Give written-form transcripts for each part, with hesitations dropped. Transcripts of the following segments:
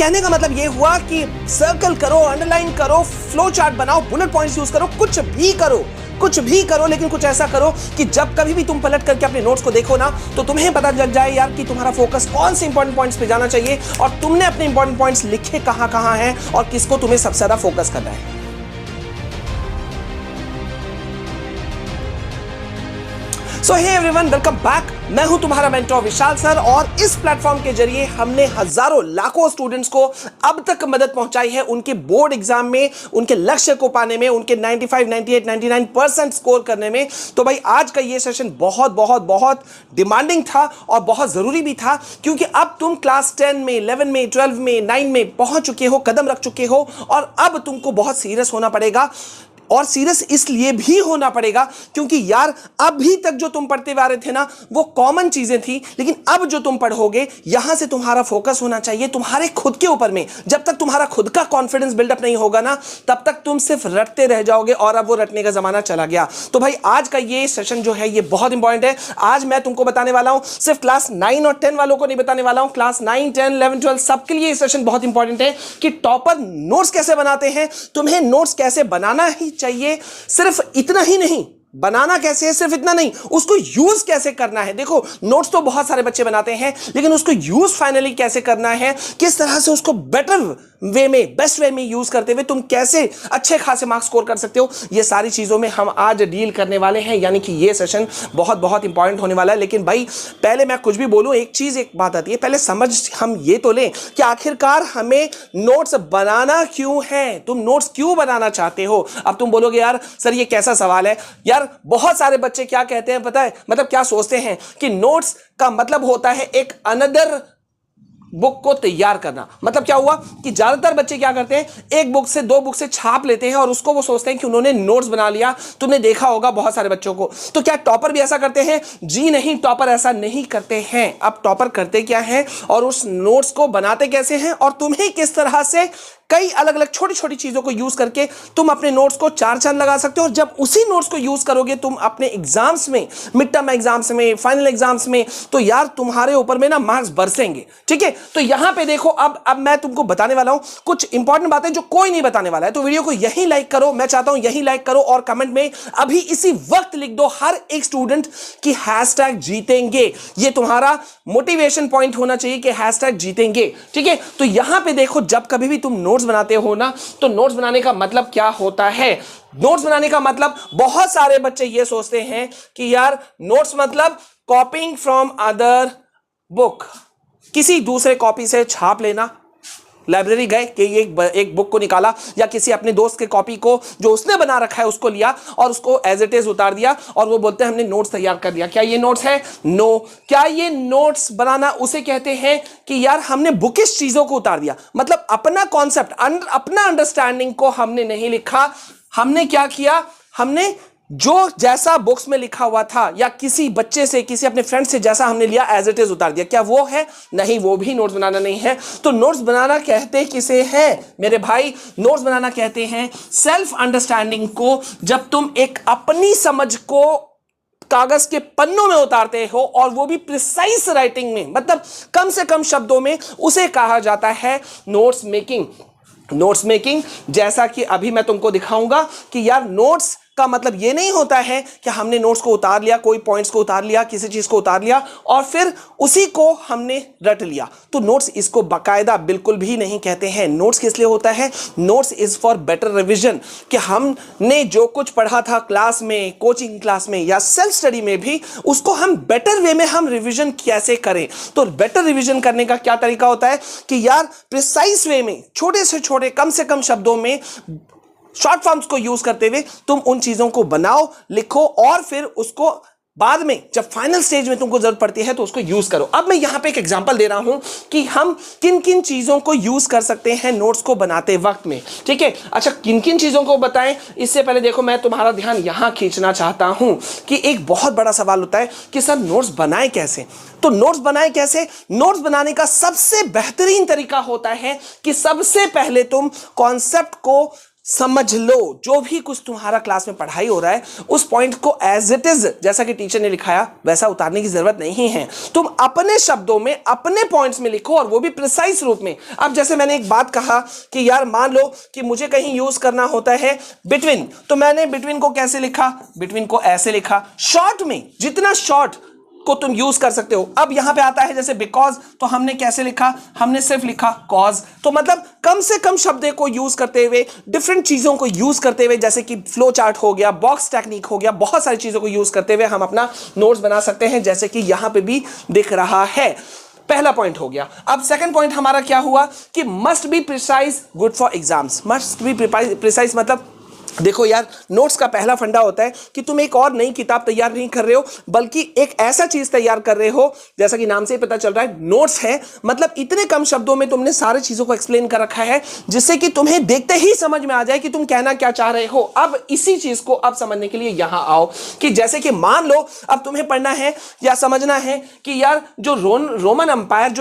कहने का मतलब ये हुआ कि सर्कल करो, अंडरलाइन करो, फ्लो चार्ट बनाओ, बुलेट पॉइंट्स यूज करो, कुछ भी करो, लेकिन कुछ ऐसा करो कि जब कभी भी तुम पलट करके अपने नोट्स को देखो ना, तो तुम्हें पता चल जाए यार कि तुम्हारा फोकस कौन से इंपॉर्टेंट पॉइंट्स पे जाना चाहिए और तुमने अपने इंपॉर्टेंट पॉइंट्स लिखे कहां हैं और किसको तुम्हें सबसे ज्यादा फोकस करना है। सो हे एवरीवन, वेलकम बैक। मैं हूं तुम्हारा मेंटर विशाल सर और इस प्लेटफॉर्म के जरिए हमने हजारों लाखों स्टूडेंट्स को अब तक मदद पहुंचाई है उनके बोर्ड एग्जाम में, उनके लक्ष्य को पाने में, उनके 95, 98, 99% स्कोर करने में। तो भाई आज का ये सेशन बहुत बहुत बहुत डिमांडिंग था और बहुत जरूरी भी था, क्योंकि अब तुम क्लास 10 में, 11 में, 12 में, 9 में पहुंच चुके हो, कदम रख चुके हो और अब तुमको बहुत सीरियस होना पड़ेगा। और सीरियस इसलिए भी होना पड़ेगा क्योंकि यार अभी तक जो तुम पढ़ते आ रहे थे ना, वो कॉमन चीजें थी, लेकिन अब जो तुम पढ़ोगे यहां से तुम्हारा फोकस होना चाहिए तुम्हारे खुद के ऊपर में। जब तक तुम्हारा खुद का कॉन्फिडेंस बिल्डअप नहीं होगा ना, तब तक तुम सिर्फ रटते रह जाओगे और अब वो रटने का जमाना चला गया। तो भाई आज का ये सेशन जो है ये बहुत इंपॉर्टेंट है। आज मैं तुमको बताने वाला हूं, सिर्फ क्लास 9 और 10 वालों को नहीं बताने वाला हूं, क्लास 9, 10, 11, 12 सबके लिए ये सेशन बहुत इंपॉर्टेंट है कि टॉपर नोट्स कैसे बनाते हैं, तुम्हें नोट्स कैसे बनाना ही चाहिए। सिर्फ इतना ही नहीं, बनाना कैसे है सिर्फ इतना नहीं, उसको यूज कैसे करना है। देखो नोट्स तो बहुत सारे बच्चे बनाते हैं, लेकिन उसको यूज फाइनली कैसे करना है, किस तरह से उसको बेटर वे में, बेस्ट वे में यूज करते हुए तुम कैसे अच्छे खासे मार्क्स स्कोर कर सकते हो, ये सारी चीजों में हम आज डील करने वाले हैं। यानी कि ये सेशन बहुत बहुत इंपॉर्टेंट होने वाला है। लेकिन भाई पहले मैं कुछ भी बोलूं, एक बात आती है, पहले समझ हम ये तो लें कि आखिरकार हमें नोट्स बनाना क्यों है, तुम नोट्स क्यों बनाना चाहते हो। अब तुम बोलोगे यार सर ये कैसा सवाल है। यार बहुत सारे बच्चे क्या कहते हैं पता है, मतलब क्या सोचते हैं कि नोट्स का मतलब होता है एक अनदर बुक को तैयार करना। मतलब क्या हुआ कि ज्यादातर बच्चे क्या करते हैं, एक बुक से, दो बुक से छाप लेते हैं और उसको वो सोचते हैं कि उन्होंने नोट्स बना लिया। तुमने देखा होगा बहुत सारे बच्चों को। तो क्या टॉपर भी ऐसा करते हैं? जी नहीं, टॉपर ऐसा नहीं करते हैं। अब टॉपर करते क्या है और उस नोट्स को बनाते कैसे हैं और तुम्हें किस तरह से कई अलग अलग छोटी छोटी चीजों को यूज करके तुम अपने नोट्स को चार चांद लगा सकते हो। और जब उसी नोट्स को यूज करोगे तुम अपने एग्जाम्स में, मिड टर्म एग्जाम्स में, फाइनल एग्जाम्स में, तो यार तुम्हारे ऊपर में ना मार्क्स बरसेंगे। ठीक है, तो यहां पे देखो अब मैं तुमको बताने वाला हूं कुछ इंपॉर्टेंट बातें जो कोई नहीं बताने वाला है। तो वीडियो को यही लाइक करो, मैं चाहता हूं यही लाइक करो और कमेंट में अभी इसी वक्त लिख दो हर एक स्टूडेंट की हैशटैग जीतेंगे। ये तुम्हारा मोटिवेशन पॉइंट होना चाहिए कि हैशटैग जीतेंगे। ठीक है, तो यहां पे देखो जब कभी भी तुम नोट्स बनाते हो ना, तो नोट्स बनाने का मतलब क्या होता है। नोट्स बनाने का मतलब, बहुत सारे बच्चे ये सोचते हैं कि यार नोट्स मतलब कॉपिंग फ्रॉम अदर बुक, किसी दूसरे कॉपी से छाप लेना। लाइब्रेरी गए कि एक बुक को निकाला या किसी अपने दोस्त के कॉपी को जो उसने बना रखा है उसको लिया और उसको एज इट इज उतार दिया और वो बोलते हैं हमने नोट्स तैयार कर दिया। क्या ये नोट्स है? नो। क्या ये नोट्स बनाना उसे कहते हैं कि यार हमने बुकिश चीजों को उतार दिया, मतलब अपना कॉन्सेप्ट, अपना अंडरस्टैंडिंग को हमने नहीं लिखा। हमने क्या किया, हमने जो जैसा बुक्स में लिखा हुआ था या किसी बच्चे से, किसी अपने फ्रेंड से जैसा हमने लिया एज इट इज उतार दिया। क्या वो है? नहीं, वो भी नोट्स बनाना नहीं है। तो नोट्स बनाना कहते किसे हैं मेरे भाई? नोट्स बनाना कहते हैं सेल्फ अंडरस्टैंडिंग को, जब तुम एक अपनी समझ को कागज के पन्नों में उतारते हो और वो भी प्रिसाइज राइटिंग में, मतलब कम से कम शब्दों में, उसे कहा जाता है नोट्स मेकिंग। नोट्स मेकिंग, जैसा कि अभी मैं तुमको दिखाऊंगा कि यार नोट्स का मतलब ये नहीं होता है कि हमने नोट्स को उतार लिया, कोई पॉइंट्स को उतार लिया, किसी चीज को उतार लिया और फिर उसी को हमने रट लिया। तो नोट्स इसको बाकायदा बिल्कुल भी नहीं कहते हैं। नोट्स किस लिए होता है? Notes is for better revision, कि हमने जो कुछ पढ़ा था क्लास में, कोचिंग क्लास में या सेल्फ स्टडी में भी, उसको हम बेटर वे में हम रिवीजन कैसे करें। तो बेटर रिवीजन करने का क्या तरीका होता है कि यार प्रिसाइज वे में, छोटे से छोटे, कम से कम शब्दों में, शॉर्ट फॉर्म्स को यूज करते हुए तुम उन चीजों को बनाओ, लिखो और फिर उसको बाद में जब फाइनल स्टेज में तुमको जरूरत पड़ती है तो उसको यूज करो। अब मैं यहां पे एक एग्जांपल दे रहा हूं कि हम किन किन चीजों को यूज कर सकते हैं नोट्स को बनाते वक्त में। ठीक है, अच्छा किन किन चीजों को बताएं, इससे पहले देखो मैं तुम्हारा ध्यान यहां खींचना चाहता हूं कि एक बहुत बड़ा सवाल होता है कि सर नोट्स बनाए कैसे। तो नोट्स बनाए कैसे? नोट्स बनाने का सबसे बेहतरीन तरीका होता है कि सबसे पहले तुम कॉन्सेप्ट को समझ लो, जो भी कुछ तुम्हारा क्लास में पढ़ाई हो रहा है उस पॉइंट को एज इट इज जैसा कि टीचर ने लिखाया वैसा उतारने की जरूरत नहीं है। तुम अपने शब्दों में अपने पॉइंट्स में लिखो और वो भी प्रिसाइज रूप में। अब जैसे मैंने एक बात कहा कि यार मान लो कि मुझे कहीं यूज करना होता है बिटवीन, तो मैंने बिटवीन को कैसे लिखा, बिटवीन को ऐसे लिखा, शॉर्ट में, जितना शॉर्ट को तुम यूज कर सकते हो। अब यहां पे आता है जैसे बिकॉज, तो हमने कैसे लिखा, हमने सिर्फ लिखा कॉज। तो मतलब कम से कम शब्द को यूज करते हुए, डिफरेंट चीजों को यूज करते हुए, जैसे कि फ्लो चार्ट हो गया, बॉक्स टेक्निक हो गया, बहुत सारी चीजों को यूज करते हुए हम अपना नोट्स बना सकते हैं, जैसे कि यहां पे भी दिख रहा है। पहला पॉइंट हो गया। अब सेकंड पॉइंट हमारा क्या हुआ कि must be precise, good for exams. Must be precise मतलब देखो यार, नोट्स का पहला फंडा होता है कि तुम एक और नई किताब तैयार नहीं कर रहे हो, बल्कि एक ऐसा चीज तैयार कर रहे हो, जैसा कि नाम से ही पता चल रहा है नोट्स है, मतलब इतने कम शब्दों में तुमने सारी चीजों को एक्सप्लेन कर रखा है जिससे कि तुम्हें देखते ही समझ में आ जाए कि तुम कहना क्या चाह रहे हो। अब इसी चीज को अब समझने के लिए यहां आओ कि जैसे कि मान लो अब तुम्हें पढ़ना है या समझना है कि यार जो रोमन अंपायर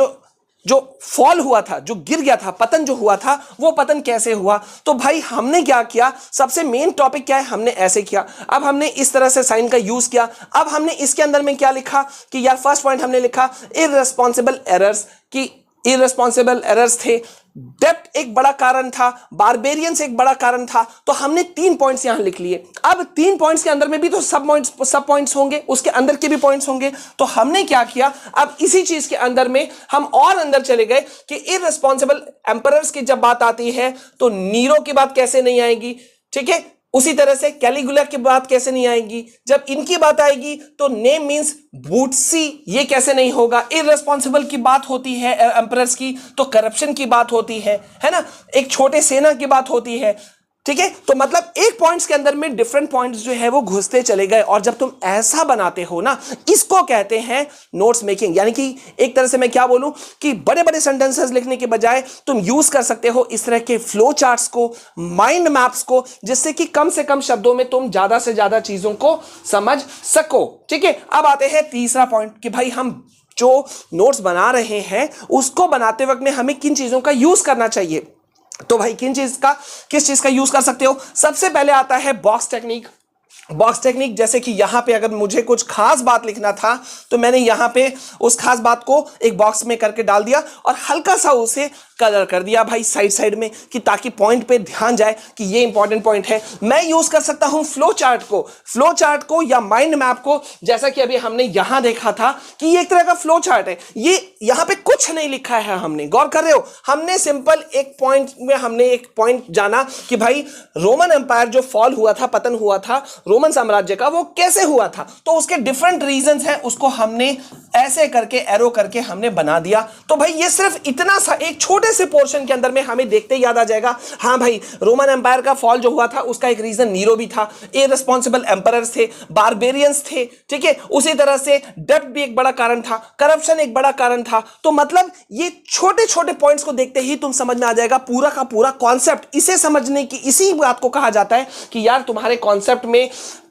जो फॉल हुआ था, जो गिर गया था, पतन जो हुआ था, वो पतन कैसे हुआ। तो भाई हमने क्या किया, सबसे मेन टॉपिक क्या है, हमने ऐसे किया। अब हमने इस तरह से साइन का यूज किया। अब हमने इसके अंदर में क्या लिखा कि यार फर्स्ट पॉइंट हमने लिखा इररेस्पॉन्सिबल एरर्स, कि इररेस्पॉन्सिबल एरर्स थे, डेप्थ एक बड़ा कारण था, बारबेरियंस एक बड़ा कारण था। तो हमने 3 पॉइंट्स यहां लिख लिए। अब 3 पॉइंट्स के अंदर में भी तो सब पॉइंट्स होंगे, उसके अंदर के भी पॉइंट्स होंगे। तो हमने क्या किया, अब इसी चीज के अंदर में हम और अंदर चले गए कि इररेस्पॉन्सिबल एम्परर्स की जब बात आती है तो नीरो की बात कैसे नहीं आएगी, ठीक है। उसी तरह से कैलिगुला की बात कैसे नहीं आएगी, जब इनकी बात आएगी तो नेम मींस बूटसी, ये कैसे नहीं होगा। इररेस्पॉन्सिबल की बात होती है एम्परर्स की तो करप्शन की बात होती है ना, एक छोटे सेना की बात होती है, ठीक है। तो मतलब एक पॉइंट्स के अंदर में डिफरेंट पॉइंट्स जो है वो घुसते चले गए। और जब तुम ऐसा बनाते हो ना, इसको कहते हैं नोट्स मेकिंग। यानी कि एक तरह से मैं क्या बोलूं कि बड़े बड़े सेंटेंसेस लिखने के बजाय तुम यूज कर सकते हो इस तरह के फ्लो चार्ट्स को, माइंड मैप्स को, जिससे कि कम से कम शब्दों में तुम ज्यादा से ज्यादा चीजों को समझ सको, ठीक है। अब आते हैं तीसरा पॉइंट कि भाई हम जो नोट्स बना रहे हैं उसको बनाते वक्त में हमें किन चीजों का यूज करना चाहिए। तो भाई किस चीज का यूज कर सकते हो। सबसे पहले आता है बॉक्स टेक्निक। बॉक्स टेक्निक जैसे कि यहां पे अगर मुझे कुछ खास बात लिखना था तो मैंने यहां पे उस खास बात को एक बॉक्स में करके डाल दिया और हल्का सा उसे कलर कर दिया भाई साइड में, कि ताकि पॉइंट पे ध्यान जाए कि ये इंपॉर्टेंट पॉइंट है। मैं यूज कर सकता हूं फ्लो चार्ट को या माइंड मैप को, जैसा कि अभी हमने यहां देखा था कि ये एक तरह का फ्लो चार्ट है। ये यहां पे कुछ नहीं लिखा है, हमने गौर कर रहे हो, हमने सिंपल एक पॉइंट में हमने एक पॉइंट जाना कि भाई रोमन एम्पायर जो फॉल हुआ था, पतन हुआ था रोमन साम्राज्य का, वो कैसे हुआ था। तो उसके डिफरेंट रीजंस हैं, उसको हमने ऐसे करके एरो करके हमने बना दिया। तो भाई ये सिर्फ इतना सा एक छोटे से पोर्शन के अंदर में हमें देखते ही याद आ जाएगा, हाँ भाई रोमन एम्पायर का फॉल जो हुआ था उसका एक रीजन नीरो भी था, इररेस्पॉन्सिबल एम्परर्स थे, बारबेरियंस थे, ठीक है। उसी तरह से डेब्ट भी एक बड़ा कारण था, करप्शन एक बड़ा कारण था। तो मतलब ये छोटे छोटे पॉइंट्स को देखते ही तुम समझ में आ जाएगा पूरा का पूरा कॉन्सेप्ट। इसे समझने की इसी बात को कहा जाता है कि यार तुम्हारे कॉन्सेप्ट में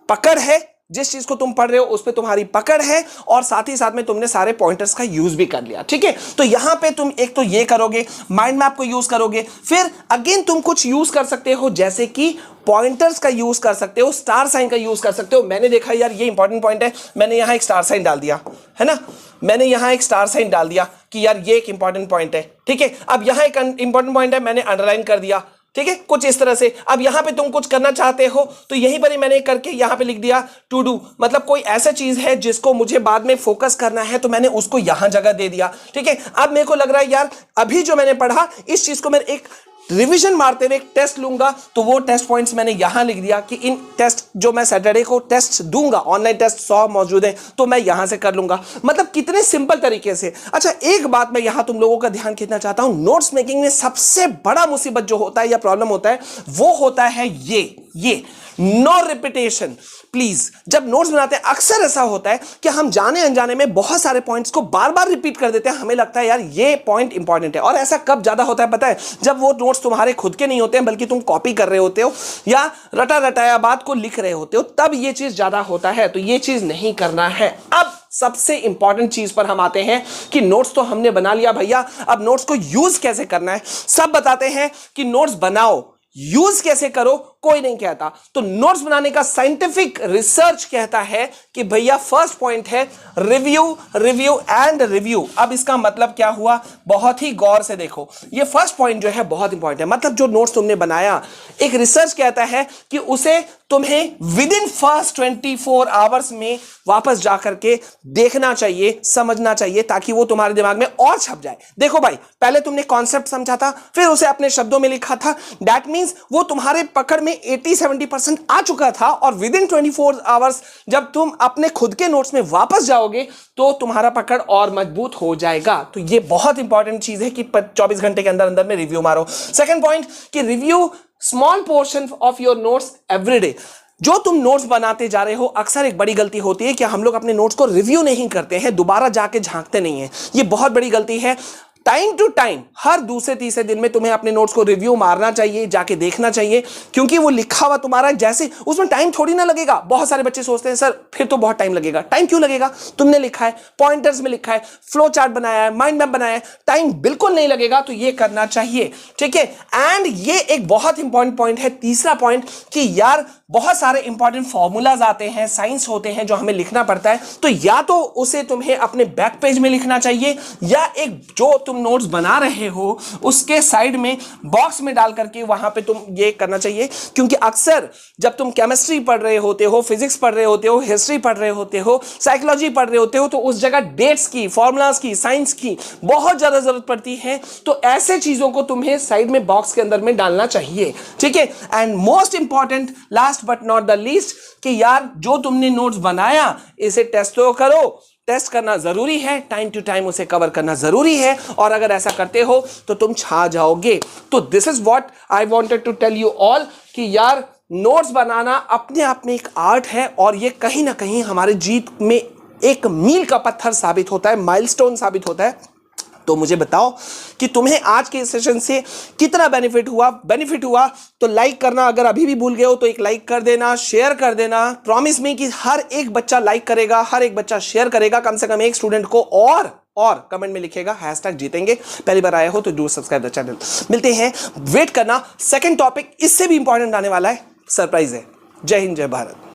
पकड़ है, जिस चीज को तुम पढ़ रहे हो उस पे तुम्हारी पकड़ है, और साथ ही साथ में तुमने सारे पॉइंटर्स का यूज भी कर लिया, ठीक है। तो यहां पे तुम एक तो ये करोगे, माइंड मैप को यूज करोगे, फिर अगेन तुम कुछ यूज कर सकते हो, जैसे कि पॉइंटर्स का यूज कर सकते हो, स्टार साइन का यूज कर सकते हो। मैंने देखा यार ये इंपॉर्टेंट पॉइंट है, मैंने यहां एक स्टार साइन डाल दिया, है ना, मैंने यहां एक स्टार साइन डाल दिया कि यार ये एक इंपॉर्टेंट पॉइंट है, ठीक है। अब यहां एक इंपॉर्टेंट पॉइंट है, मैंने अंडरलाइन कर दिया, ठीक है, कुछ इस तरह से। अब यहां पे तुम कुछ करना चाहते हो तो यहीं पर ही मैंने करके यहां पे लिख दिया टू डू, मतलब कोई ऐसा चीज है जिसको मुझे बाद में फोकस करना है तो मैंने उसको यहां जगह दे दिया, ठीक है। अब मेरे को लग रहा है यार अभी जो मैंने पढ़ा इस चीज को मैं एक रिवीजन मारते हुए एक टेस्ट लूंगा, तो वो टेस्ट पॉइंट्स मैंने यहां लिख दिया कि इन टेस्ट जो मैं सैटरडे को टेस्ट दूंगा, ऑनलाइन टेस्ट 100 मौजूद है, तो मैं यहां से कर लूंगा। मतलब कितने सिंपल तरीके से। अच्छा एक बात मैं यहां तुम लोगों का ध्यान खींचना चाहता हूं, नोट्स मेकिंग में सबसे बड़ा मुसीबत जो होता है या प्रॉब्लम होता है वो होता है ये नो रिपीटेशन। प्लीज जब नोट्स बनाते हैं अक्सर ऐसा होता है कि हम जाने अनजाने में बहुत सारे पॉइंट्स को बार बार रिपीट कर देते हैं, हमें लगता है यार ये पॉइंट इंपॉर्टेंट है। और ऐसा कब ज्यादा होता है पता है, जब वो नोट्स तुम्हारे खुद के नहीं होते हैं बल्कि तुम कॉपी कर रहे होते हो या रटा रटाया बात को लिख रहे होते हो, तब ये चीज ज्यादा होता है। तो ये चीज नहीं करना है। अब सबसे इंपॉर्टेंट चीज पर हम आते हैं कि नोट्स तो हमने बना लिया भैया, अब नोट्स को यूज कैसे करना है सब बताते हैं कि नोट्स बनाओ, यूज कैसे करो कोई नहीं कहता। तो नोट्स बनाने का साइंटिफिक रिसर्च कहता है कि भैया फर्स्ट पॉइंट है रिव्यू, रिव्यू एंड रिव्यू। अब इसका मतलब क्या हुआ, बहुत ही गौर से देखो, ये फर्स्ट पॉइंट जो है बहुत इंपॉर्टेंट है। मतलब जो नोट्स तुमने बनाया, एक रिसर्च कहता है कि उसे तुम्हें विद इन फर्स्ट 24 आवर्स में वापस जाकर के देखना चाहिए, समझना चाहिए, ताकि वो तुम्हारे दिमाग में और छप जाए। देखो भाई, पहले तुमने कॉन्सेप्ट समझा था, फिर उसे अपने शब्दों में लिखा था, दैट मींस वो तुम्हारे पकड़ में 80-70% आ चुका था। और विद इन 24 आवर्स जब तुम अपने खुद के नोट्स में वापस जाओगे तो तुम्हारा पकड़ और मजबूत हो जाएगा। तो ये बहुत इंपॉर्टेंट चीज है कि 24 घंटे के अंदर अंदर में रिव्यू मारो। सेकंड पॉइंट कि review small portion of your notes everyday. जो तुम नोट्स बनाते जा रहे हो, अक्सर एक बड़ी गलती होती है कि हम लोग अपने नोट्स को रिव्यू नहीं करते हैं, दोबारा जाके झांकते नहीं हैं। ये बहुत बड़ी गलती है। टाइम टू टाइम, हर दूसरे तीसरे दिन में तुम्हें अपने नोट्स को रिव्यू मारना चाहिए, जाके देखना चाहिए, क्योंकि वो लिखा हुआ तुम्हारा, जैसे उसमें टाइम थोड़ी ना लगेगा। बहुत सारे बच्चे सोचते हैं सर फिर तो बहुत टाइम लगेगा। टाइम क्यों लगेगा, तुमने लिखा है, पॉइंटर्स में लिखा है, फ्लो चार्ट बनाया है, माइंड मैप बनाया है, टाइम बिल्कुल नहीं लगेगा। तो ये करना चाहिए, ठीक है। एंड ये एक बहुत इंपॉर्टेंट पॉइंट है, तीसरा पॉइंट, कि यार बहुत सारे इंपॉर्टेंट फॉर्मूलाज आते हैं, साइंस होते हैं जो हमें लिखना पड़ता है। तो या तो उसे तुम्हें अपने बैक पेज में लिखना चाहिए, या एक जो तुम नोट्स बना रहे हो उसके साइड में बॉक्स में डाल करके वहां पे तुम ये करना चाहिए। क्योंकि अक्सर जब तुम केमिस्ट्री पढ़ रहे होते हो, फिजिक्स पढ़ रहे होते हो, हिस्ट्री पढ़ रहे होते हो, साइकोलॉजी पढ़ रहे होते हो, तो उस जगह डेट्स की, फॉर्मूलाज की, साइंस की बहुत ज्यादा जरूरत पड़ती है। तो ऐसे चीजों को तुम्हें साइड में बॉक्स के अंदर में डालना चाहिए, ठीक है। And most important, last but not the least, कि यार जो तुमने नोट्स बनाया इसे टेस्ट तो करो। टेस्ट करना जरूरी है, टाइम टू टाइम उसे कवर करना जरूरी है, और अगर ऐसा करते हो तो तुम छा जाओगे। तो this is what I wanted to tell you all, कि यार नोट्स बनाना अपने आप में एक आर्ट है, और ये कहीं ना कहीं हमारे जीत में एक मील का पत्थर साबित होता है, माइलस्टोन साबित होता है। तो मुझे बताओ कि तुम्हें आज के सेशन से कितना बेनिफिट हुआ। तो लाइक करना, अगर अभी भी भूल गए हो तो एक लाइक कर देना, शेयर कर देना। प्रॉमिस मी कि हर एक बच्चा लाइक करेगा, हर एक बच्चा शेयर करेगा, कम से कम एक स्टूडेंट को, और कमेंट में लिखेगा #जीतेंगे। पहली बार आए हो तो डू सब्सक्राइब द चैनल। मिलते हैं, वेट करना, सेकंड टॉपिक इससे भी इंपॉर्टेंट आने वाला है, सरप्राइज है। जय हिंद, जय भारत।